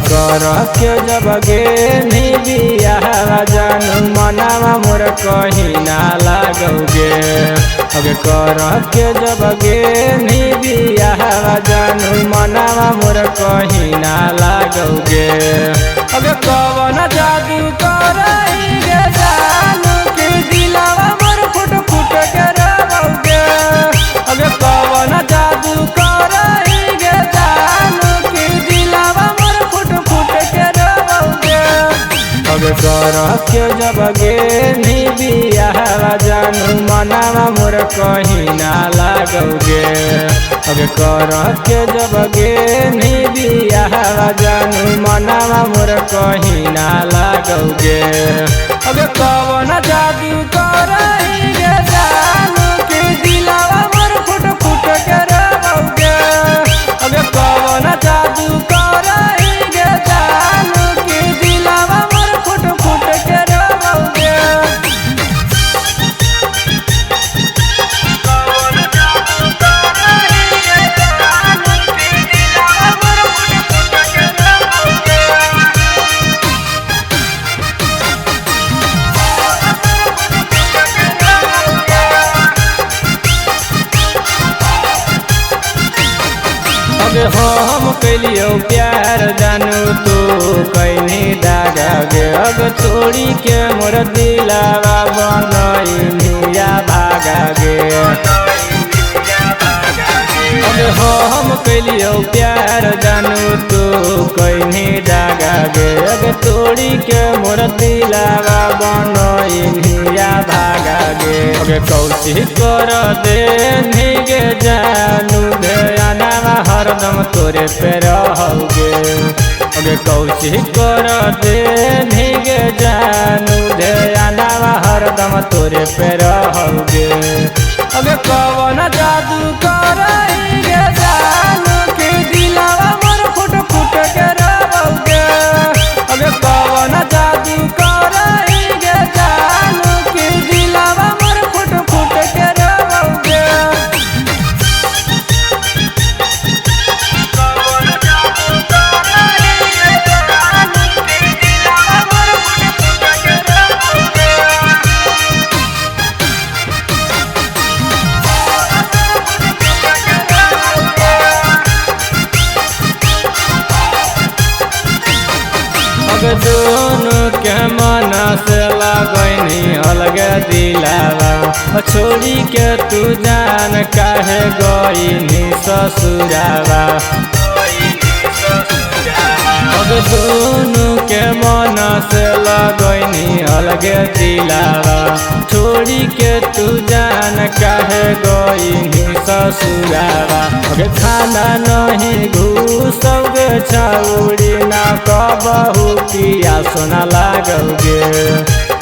कर के जब गे बियाह जानू मनावा मोर कहीं ना लागोगे। अगे कर के जब गे बियाह जानू मनावा मोर कहीं ना लागोगे। अगे कवन जादू करई गे जानू कि दिलावा मोर फुट फुट के रोगे। अगे कवन जादू करई गे जानू कि दिलावा मोर फुट फुट के रोगे। अगे कर के जब गे बियाह जानू मनावा मोर कहीं ना लागोगे। अगे कर के जब गे बियाह जानू मनावा मोर कहीं ना लागोगे। अगे कवन जादू करई गे जानू कि दिलावा मोर फुट फुट के रोगे। अगे कवन जादू करई गे जानू कि दिलावा मोर फुट फुट के रोगे। अगे हम कैलियो प्यार जानू तू कैनी दागा गे। अगे तोड़ी के मोर दिलावा बनैया भागा गे। अगे हम कैलियो प्यार जानू तू कैनी दागा गे। अगे तोड़ी के मोर दिलावा बनैया भागा गे। अगे कौची कर दे गे जानू ध्यानावा हरदम तोरे पे रहोगे। अगे कौची कर दे गे जानू ध्यानावा हरदम तोरे पे रहोगे। अगे कवन जादू करई गे जानू कि दिलावा मोर फुट फुट के रोगे। अगे कवन जादू करई गे जानू कि दिलावा मोर फुट फुट के रोगे। दोनों के मन से लगनी अलगे दिलावा। छोड़ी के तू जान काहे गईनी ससुरावा। अगे दोनों के मन से लगनी अलगे दिलावा। छोड़ी के तू जान काहे गईनी ससुरावा। अगे खाना नहीं घूसोगे छौड़ी ना कबहू पिया सोना लागोगे।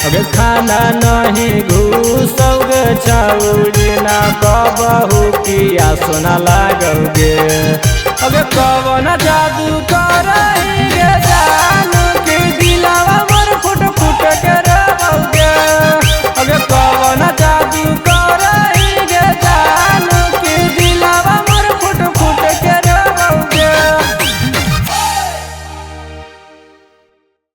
अगे खाना नहीं घूसोगे छौड़ी ना कबहू पिया सोना लागोगे। अगे कवन जादू करई गे